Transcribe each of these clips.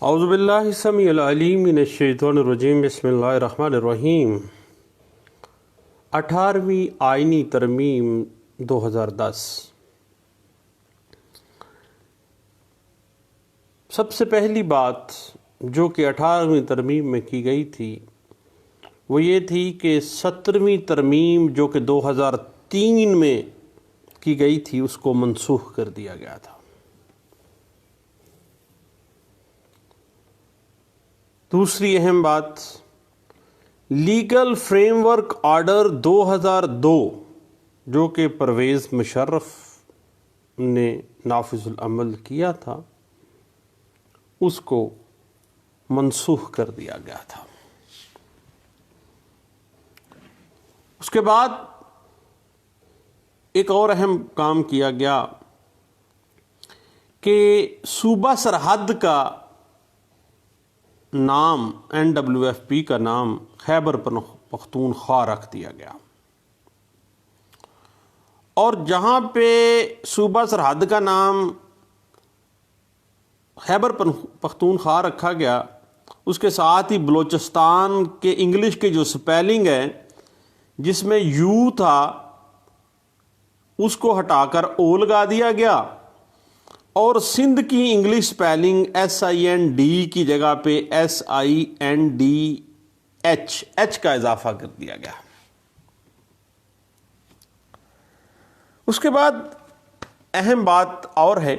اعوذ باللہ السمیع العلیم من الشیطان الرجیم، بسم اللہ الرحمن الرحیم۔ 18ویں آئینی ترمیم 2010۔ سب سے پہلی بات جو کہ 18ویں ترمیم میں کی گئی تھی وہ یہ تھی کہ 17ویں ترمیم جو کہ 2003 میں کی گئی تھی اس کو منسوخ کر دیا گیا تھا۔ دوسری اہم بات، لیگل فریم ورک آرڈر 2002 جو کہ پرویز مشرف نے نافذ العمل کیا تھا اس کو منسوخ کر دیا گیا تھا۔ اس کے بعد ایک اور اہم کام کیا گیا کہ صوبہ سرحد کا نام NWFP کا نام خیبر پختونخوا رکھ دیا گیا، اور جہاں پہ صوبہ سرحد کا نام خیبر پختونخوا رکھا گیا اس کے ساتھ ہی بلوچستان کے انگلش کے جو سپیلنگ ہے جس میں یو تھا اس کو ہٹا کر او لگا دیا گیا، اور سندھ کی انگلش سپیلنگ SIND کی جگہ پہ SINDH کا اضافہ کر دیا گیا۔ اس کے بعد اہم بات اور ہے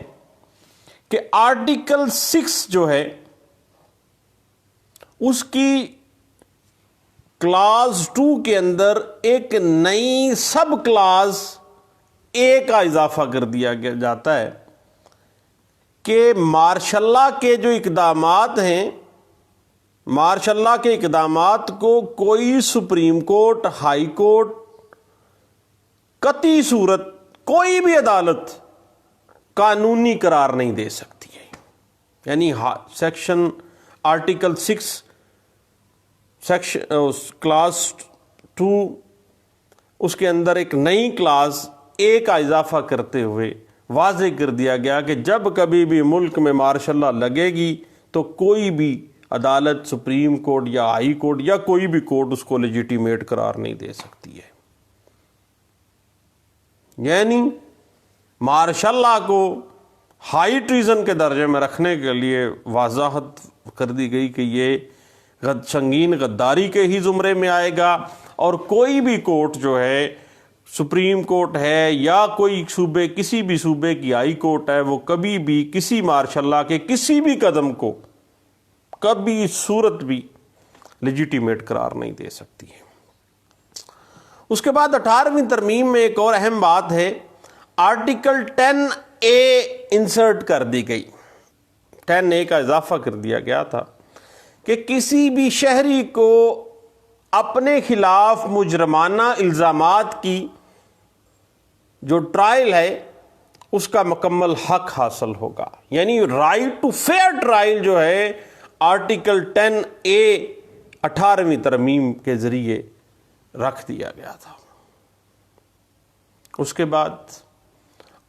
کہ آرٹیکل 6 جو ہے اس کی کلاز 2 کے اندر ایک نئی سب کلاز A کا اضافہ کر دیا جاتا ہے کہ مارشاء اللہ کے جو اقدامات ہیں، مارشاء اللہ کے اقدامات کو کوئی سپریم کورٹ، ہائی کورٹ، قطعی صورت کوئی بھی عدالت قانونی قرار نہیں دے سکتی ہے۔ یعنی سیکشن آرٹیکل 6 سیکشن کلاس 2 اس کے اندر ایک نئی کلاس A کا اضافہ کرتے ہوئے واضح کر دیا گیا کہ جب کبھی بھی ملک میں مارشاء اللہ لگے گی تو کوئی بھی عدالت، سپریم کورٹ یا ہائی کورٹ یا کوئی بھی کورٹ اس کو لیجیٹیمیٹ قرار نہیں دے سکتی ہے۔ یعنی مارشاء اللہ کو ہائی ٹریزن کے درجے میں رکھنے کے لیے وضاحت کر دی گئی کہ یہ سنگین غداری کے ہی زمرے میں آئے گا، اور کوئی بھی کورٹ جو ہے، سپریم کورٹ ہے یا کوئی صوبے، کسی بھی صوبے کی ہائی کورٹ ہے، وہ کبھی بھی کسی مارشاء اللہ کے کسی بھی قدم کو کبھی صورت بھی لیجیٹیمیٹ قرار نہیں دے سکتی ہے۔ اس کے بعد 18ویں ترمیم میں ایک اور اہم بات ہے، آرٹیکل 10A انسرٹ کر دی گئی، 10A کا اضافہ کر دیا گیا تھا کہ کسی بھی شہری کو اپنے خلاف مجرمانہ الزامات کی جو ٹرائل ہے اس کا مکمل حق حاصل ہوگا۔ یعنی رائٹ ٹو فیئر ٹرائل جو ہے آرٹیکل 10A 18ویں ترمیم کے ذریعے رکھ دیا گیا تھا۔ اس کے بعد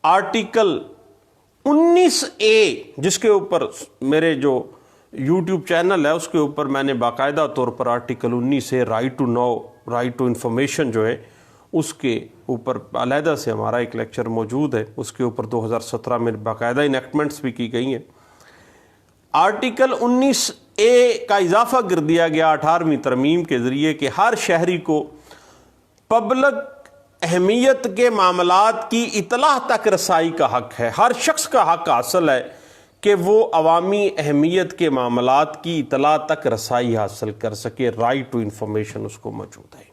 آرٹیکل 19A جس کے اوپر میرے جو یوٹیوب چینل ہے اس کے اوپر میں نے باقاعدہ طور پر آرٹیکل 19 سے right to know, right to information جو ہے اس کے اوپر علیحدہ سے ہمارا ایک لیکچر موجود ہے، اس کے اوپر 2017 میں باقاعدہ انیکٹمنٹس بھی کی گئی ہیں۔ آرٹیکل 19A کا اضافہ کر دیا گیا 18ویں ترمیم کے ذریعے کہ ہر شہری کو پبلک اہمیت کے معاملات کی اطلاع تک رسائی کا حق ہے۔ ہر شخص کا حق حاصل ہے کہ وہ عوامی اہمیت کے معاملات کی اطلاع تک رسائی حاصل کر سکے، رائٹ ٹو انفارمیشن اس کو موجود ہے۔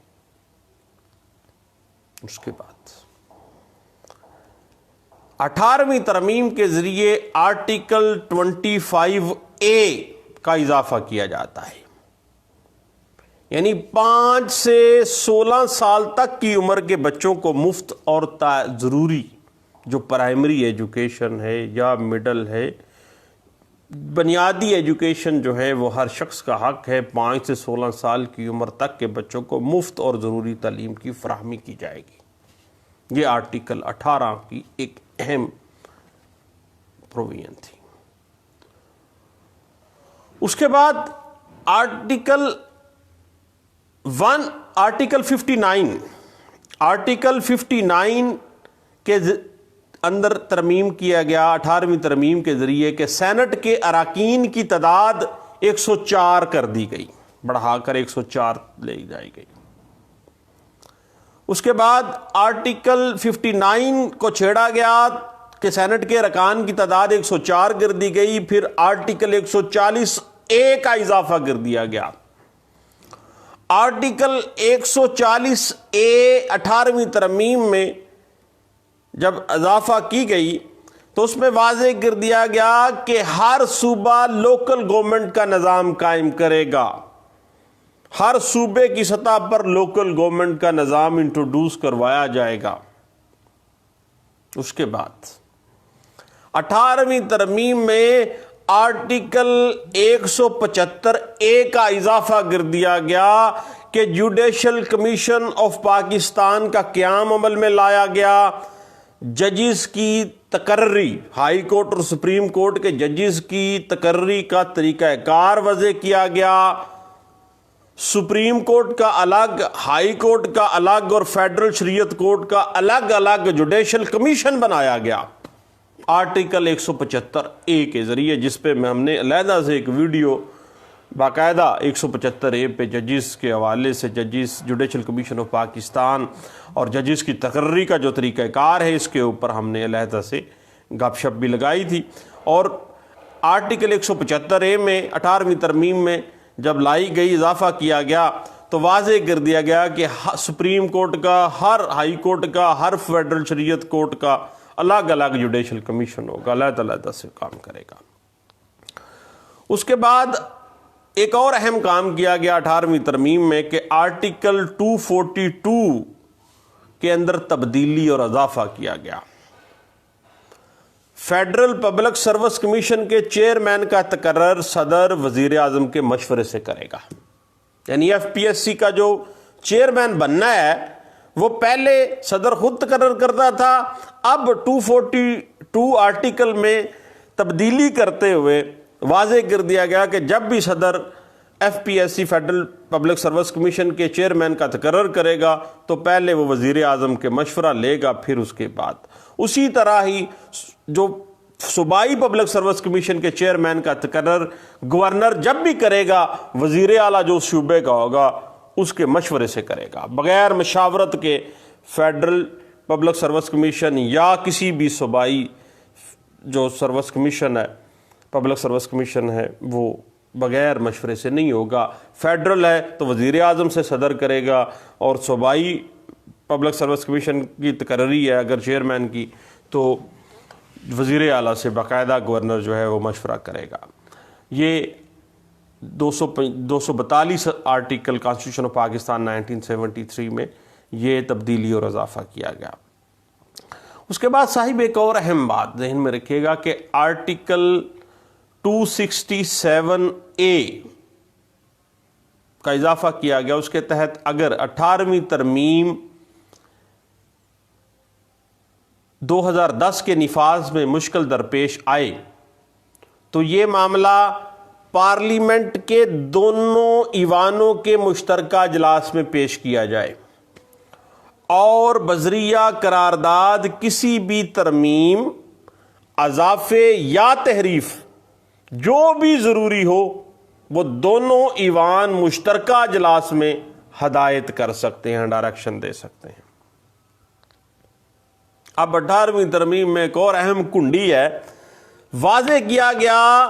اس کے بعد 18ویں ترمیم کے ذریعے آرٹیکل 25A کا اضافہ کیا جاتا ہے، یعنی 5 سے 16 سال تک کی عمر کے بچوں کو مفت اور ضروری جو پرائمری ایجوکیشن ہے یا مڈل ہے، بنیادی ایجوکیشن جو ہے وہ ہر شخص کا حق ہے۔ 5 سے 16 سال کی عمر تک کے بچوں کو مفت اور ضروری تعلیم کی فراہمی کی جائے گی۔ یہ آرٹیکل 18 کی ایک اہم پروویژن تھی۔ اس کے بعد آرٹیکل 59 کے اندر ترمیم کیا گیا 18ویں ترمیم کے ذریعے کہ سینٹ کے اراکین کی تعداد 104 کر دی گئی، بڑھا کر 104 لے جائی گئی۔ اس کے بعد آرٹیکل 59 کو چھیڑا گیا کہ سینٹ کے ارکان کی تعداد 104 کر دی گئی، پھر آرٹیکل 140A کا اضافہ کر دیا گیا۔ آرٹیکل 140A 18ویں ترمیم میں جب اضافہ کی گئی تو اس میں واضح کر دیا گیا کہ ہر صوبہ لوکل گورنمنٹ کا نظام قائم کرے گا، ہر صوبے کی سطح پر لوکل گورنمنٹ کا نظام انٹروڈیوس کروایا جائے گا۔ اس کے بعد 18ویں ترمیم میں آرٹیکل 175A کا اضافہ کر دیا گیا کہ جوڈیشل کمیشن آف پاکستان کا قیام عمل میں لایا گیا، ججز کی تقرری، ہائی کورٹ اور سپریم کورٹ کے ججز کی تقرری کا طریقہ کار وضع کیا گیا، سپریم کورٹ کا الگ، ہائی کورٹ کا الگ اور فیڈرل شریعت کورٹ کا الگ الگ جوڈیشل کمیشن بنایا گیا آرٹیکل 175A کے ذریعے، جس پہ ہم نے علیحدہ سے ایک ویڈیو باقاعدہ 175A پہ ججز کے حوالے سے، ججز جوڈیشل کمیشن آف پاکستان اور ججز کی تقرری کا جو طریقہ کار ہے، اس کے اوپر ہم نے علیحدہ سے گپ شپ بھی لگائی تھی۔ اور آرٹیکل 175A میں 18ویں ترمیم میں جب لائی گئی، اضافہ کیا گیا تو واضح کر دیا گیا کہ سپریم کورٹ کا، ہر ہائی کورٹ کا، ہر فیڈرل شریعت کورٹ کا الگ الگ جوڈیشل کمیشن ہوگا، علیحدہ سے کام کرے گا۔ اس کے بعد ایک اور اہم کام کیا گیا 18ویں ترمیم میں کہ آرٹیکل 242 کے اندر تبدیلی اور اضافہ کیا گیا۔ فیڈرل پبلک سروس کمیشن کے چیئرمین کا تقرر صدر وزیر اعظم کے مشورے سے کرے گا، یعنی FPSC کا جو چیئرمین بننا ہے وہ پہلے صدر خود تقرر کرتا تھا، اب 242 آرٹیکل میں تبدیلی کرتے ہوئے واضح کر دیا گیا کہ جب بھی صدر FPSC federal public service commission کے چیئرمین کا تقرر کرے گا تو پہلے وہ وزیر اعظم کے مشورہ لے گا، پھر اس کے بعد اسی طرح ہی جو صوبائی پبلک سروس کمیشن کے چیئرمین کا تقرر گورنر جب بھی کرے گا، وزیر اعلیٰ جو شعبے کا ہوگا اس کے مشورے سے کرے گا، بغیر مشاورت کے فیڈرل پبلک سروس کمیشن یا کسی بھی صوبائی جو سروس کمیشن ہے، پبلک سروس کمیشن ہے، وہ بغیر مشورے سے نہیں ہوگا۔ فیڈرل ہے تو وزیر اعظم سے صدر کرے گا، اور صوبائی پبلک سروس کمیشن کی تقرری ہے اگر چیئرمین کی تو وزیر اعلیٰ سے باقاعدہ گورنر جو ہے وہ مشورہ کرے گا۔ یہ 242 آرٹیکل کانسٹیٹیوشن آف پاکستان 1973 میں یہ تبدیلی اور اضافہ کیا گیا۔ اس کے بعد صاحب ایک اور اہم بات ذہن میں رکھیے گا کہ آرٹیکل 267A کا اضافہ کیا گیا۔ اس کے تحت اگر 18ویں ترمیم 2010 کے نفاذ میں مشکل درپیش آئے تو یہ معاملہ پارلیمنٹ کے دونوں ایوانوں کے مشترکہ اجلاس میں پیش کیا جائے، اور بذریعہ قرارداد کسی بھی ترمیم، اضافے یا تحریف جو بھی ضروری ہو وہ دونوں ایوان مشترکہ اجلاس میں ہدایت کر سکتے ہیں، ڈائریکشن دے سکتے ہیں۔ اب 18ویں ترمیم میں ایک اور اہم کنڈی ہے، واضح کیا گیا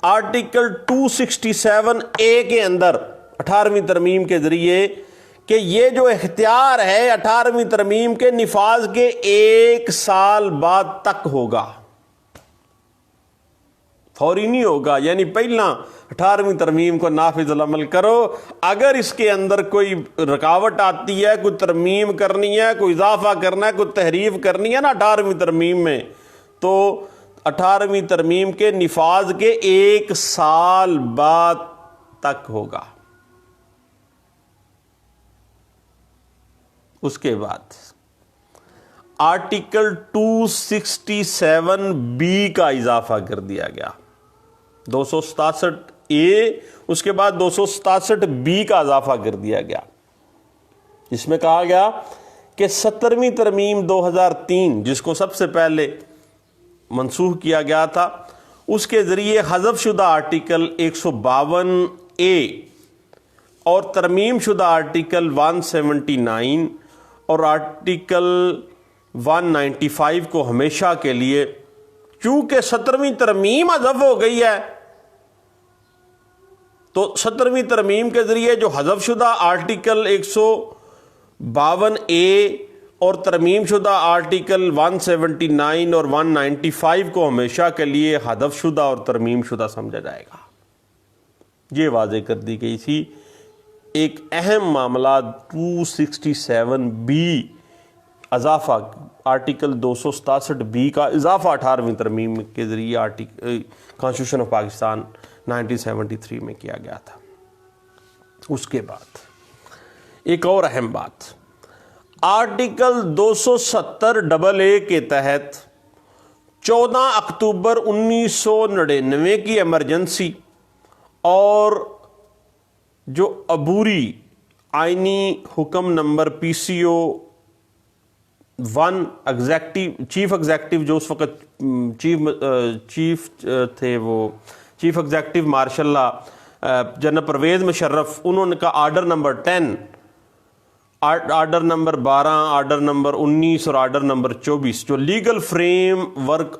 آرٹیکل 267A کے اندر 18ویں ترمیم کے ذریعے کہ یہ جو اختیار ہے 18ویں ترمیم کے نفاذ کے 1 سال بعد تک ہوگا، فوری نہیں ہوگا، یعنی پہلا 18ویں ترمیم کو نافذ العمل کرو، اگر اس کے اندر کوئی رکاوٹ آتی ہے، کوئی ترمیم کرنی ہے، کوئی اضافہ کرنا ہے، کوئی تحریف کرنی ہے نا 18ویں ترمیم میں، تو 18ویں ترمیم کے نفاذ کے 1 سال بعد تک ہوگا۔ اس کے بعد آرٹیکل 267B کا اضافہ کر دیا گیا۔ 267A اس کے بعد 267B کا اضافہ کر دیا گیا، جس میں کہا گیا کہ 17ویں ترمیم 2003 جس کو سب سے پہلے منسوخ کیا گیا تھا، اس کے ذریعے حذف شدہ آرٹیکل 152A اور ترمیم شدہ آرٹیکل 179 اور آرٹیکل 195 کو ہمیشہ کے لیے، چونکہ 17ویں ترمیم حذف ہو گئی ہے تو 17ویں ترمیم کے ذریعے جو حذف شدہ آرٹیکل 152A اور ترمیم شدہ آرٹیکل 179 اور 195 کو ہمیشہ کے لیے حذف شدہ اور ترمیم شدہ سمجھا جائے گا، یہ واضح کر دی گئی تھی۔ ایک اہم معاملہ 267B اضافہ، آرٹیکل 267B کا اضافہ 18ویں ترمیم کے ذریعے کانسٹیٹیوشن آف پاکستان 1973 میں کیا گیا تھا۔ اس کے بعد ایک اور اہم بات، آرٹیکل 270AA کے تحت 14 اکتوبر 1999 کی ایمرجنسی اور جو عبوری آئینی حکم نمبر PCO 1 چیف ایگزیکٹو جو اس وقت چیف تھے، وہ chief executive martial law general Pervez Musharraf, انہوں نے کہا order number 10، order number 12، order number 19 اور آرڈر نمبر 24 جو لیگل فریم ورک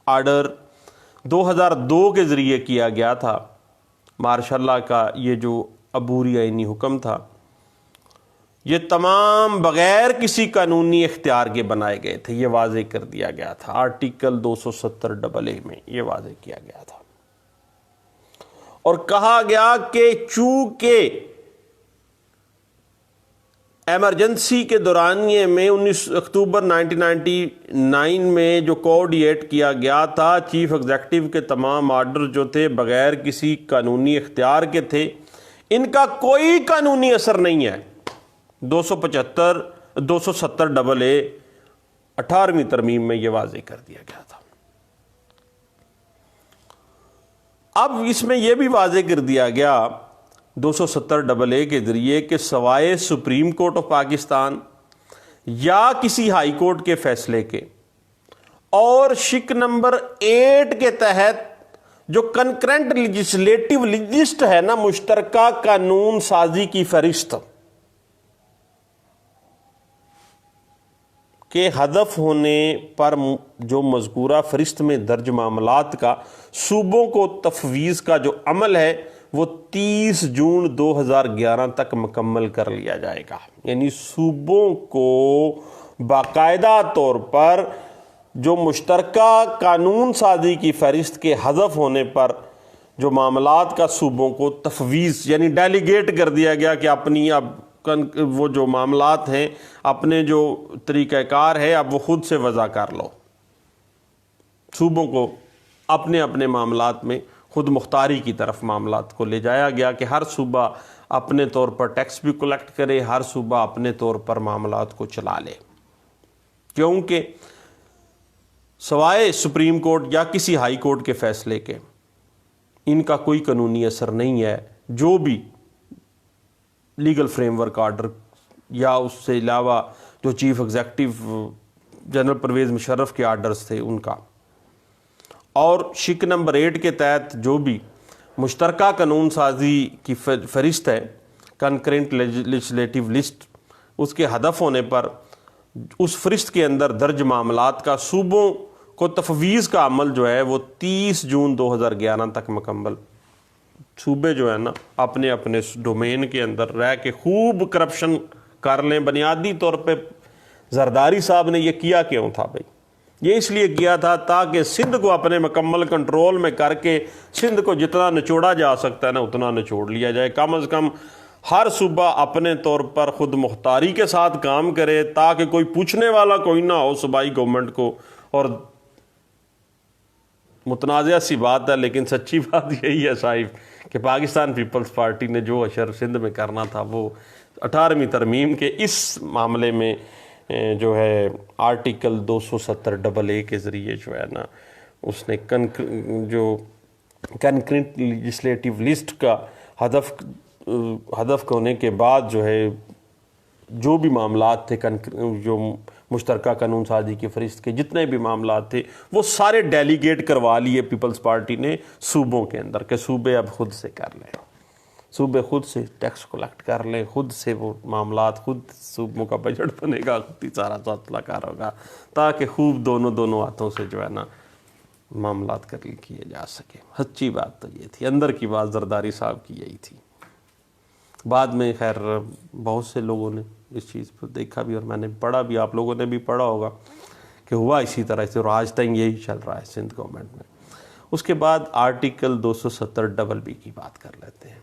آرڈر 2002 کے ذریعے کیا گیا تھا، مارشاء اللہ کا یہ جو عبوری آئینی حکم تھا، یہ تمام بغیر کسی قانونی اختیار کے بنائے گئے تھے، یہ واضح کر دیا گیا تھا آرٹیکل 270AA میں، یہ واضح کیا گیا تھا اور کہا گیا کہ چونکہ ایمرجنسی کے دورانیے میں 19 اکتوبر 1999 میں جو کوڈیٹ کیا گیا تھا، چیف ایگزیکٹو کے تمام آرڈر جو تھے بغیر کسی قانونی اختیار کے تھے، ان کا کوئی قانونی اثر نہیں ہے۔ 270AA 18ویں ترمیم میں یہ واضح کر دیا گیا تھا۔ اب اس میں یہ بھی واضح کر دیا گیا 270AA کے ذریعے کہ سوائے سپریم کورٹ آف پاکستان یا کسی ہائی کورٹ کے فیصلے کے اور شک نمبر 8 کے تحت جو کنکرنٹ لیجسلیٹو لسٹ ہے نا، مشترکہ قانون سازی کی فہرست کے حذف ہونے پر جو مذکورہ فہرست میں درج معاملات کا صوبوں کو تفویض کا جو عمل ہے وہ 30 جون 2011 تک مکمل کر لیا جائے گا، یعنی صوبوں کو باقاعدہ طور پر جو مشترکہ قانون سازی کی فہرست کے حذف ہونے پر جو معاملات کا صوبوں کو تفویض یعنی ڈیلیگیٹ کر دیا گیا کہ اپنی اب وہ جو معاملات ہیں، اپنے جو طریقہ کار ہے اب وہ خود سے وضع کر لو، صوبوں کو اپنے اپنے معاملات میں خود مختاری کی طرف معاملات کو لے جایا گیا کہ ہر صوبہ اپنے طور پر ٹیکس بھی کلیکٹ کرے، ہر صوبہ اپنے طور پر معاملات کو چلا لے، کیونکہ سوائے سپریم کورٹ یا کسی ہائی کورٹ کے فیصلے کے ان کا کوئی قانونی اثر نہیں ہے۔ جو بھی لیگل فریم ورک آرڈر یا اس سے علاوہ جو chief executive general Pervez Musharraf کے آرڈرز تھے ان کا، اور شک نمبر 8 کے تحت جو بھی مشترکہ قانون سازی کی فہرست ہے، کنکرنٹ لیجسلیٹو لسٹ، اس کے حذف ہونے پر اس فہرست کے اندر درج معاملات کا صوبوں کو تفویض کا عمل جو ہے وہ 30 جون 2011 تک مکمل، صوبے جو ہے نا اپنے اپنے ڈومین کے اندر رہ کے خوب کرپشن کر لیں۔ بنیادی طور پہ زرداری صاحب نے یہ کیا کیوں تھا بھائی؟ یہ اس لیے کیا تھا تاکہ سندھ کو اپنے مکمل کنٹرول میں کر کے سندھ کو جتنا نچوڑا جا سکتا ہے نا اتنا نچوڑ لیا جائے، کم از کم ہر صوبہ اپنے طور پر خود مختاری کے ساتھ کام کرے تاکہ کوئی پوچھنے والا کوئی نہ ہو صوبائی گورنمنٹ کو۔ اور متنازعہ سی بات ہے لیکن سچی بات یہی ہے صاحب کہ پاکستان پیپلز پارٹی نے جو اشر سندھ میں کرنا تھا وہ 18ویں ترمیم کے اس معاملے میں جو ہے آرٹیکل 270AA کے ذریعے جو ہے نا اس نے جو کنکریٹ لیجسلیٹو لسٹ کا ہدف ہونے کے بعد جو ہے جو بھی معاملات تھے جو مشترکہ قانون سازی کی فہرست کے جتنے بھی معاملات تھے وہ سارے ڈیلیگیٹ کروا لیے پیپلز پارٹی نے صوبوں کے اندر کہ صوبے اب خود سے کر لیں، صوبے خود سے ٹیکس کلیکٹ کر لیں، خود سے وہ معاملات، خود صوبوں کا بجٹ بنے گا، خود ہی سارا سلسلہ کار ہوگا، تاکہ خوب دونوں ہاتھوں سے جو ہے نا معاملات کیے جا سکے۔ سچی بات تو یہ تھی، اندر کی بات زرداری صاحب کی یہی تھی۔ بعد میں خیر بہت سے لوگوں نے اس چیز کو دیکھا بھی، اور میں نے پڑھا بھی، آپ لوگوں نے بھی پڑھا ہوگا کہ ہوا اسی طرح سے، اور آج تک یہی چل رہا ہے سندھ گورنمنٹ میں۔ اس کے بعد آرٹیکل 270 کی بات کر لیتے ہیں۔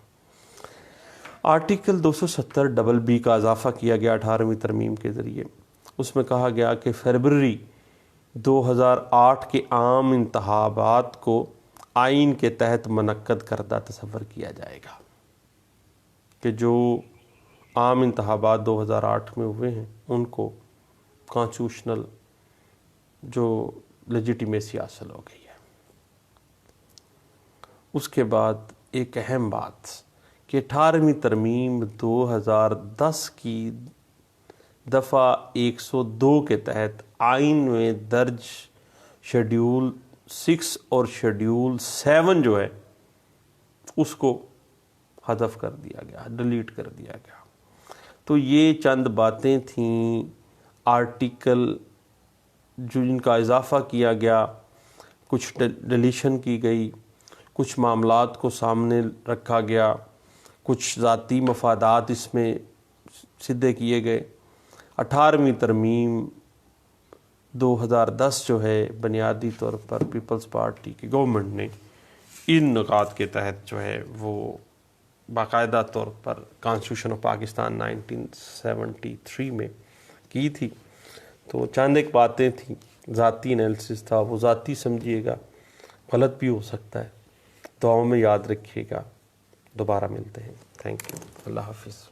آرٹیکل 270 کا اضافہ کیا گیا 18ویں ترمیم کے ذریعے۔ اس میں کہا گیا کہ فروری 2008 کے عام انتخابات کو آئین کے تحت منعقد کردہ تصور کیا جائے گا، کہ جو عام انتخابات 2008 میں ہوئے ہیں ان کو کانسٹیٹیوشنل جو لیجیٹیمیسی حاصل ہو گئی ہے۔ اس کے بعد ایک اہم بات کہ 18ویں ترمیم 2010 کی دفعہ 102 کے تحت آئین میں درج شیڈیول 6 اور شیڈیول 7 جو ہے اس کو حذف کر دیا گیا، ڈیلیٹ کر دیا گیا۔ تو یہ چند باتیں تھیں آرٹیکل جن کا اضافہ کیا گیا، کچھ ڈیلیشن کی گئی، کچھ معاملات کو سامنے رکھا گیا، کچھ ذاتی مفادات اس میں سدھے کیے گئے۔ 18ویں ترمیم 2010 جو ہے بنیادی طور پر پیپلز پارٹی کی گورنمنٹ نے ان نکات کے تحت جو ہے وہ باقاعدہ طور پر کانسٹیٹیوشن آف پاکستان 1973 میں کی تھی۔ تو چند ایک باتیں تھیں، ذاتی انالیسس تھا، وہ ذاتی سمجھیے گا، غلط بھی ہو سکتا ہے، دعاؤں میں یاد رکھیے گا۔ دوبارہ ملتے ہیں، تھینک یو، اللہ حافظ۔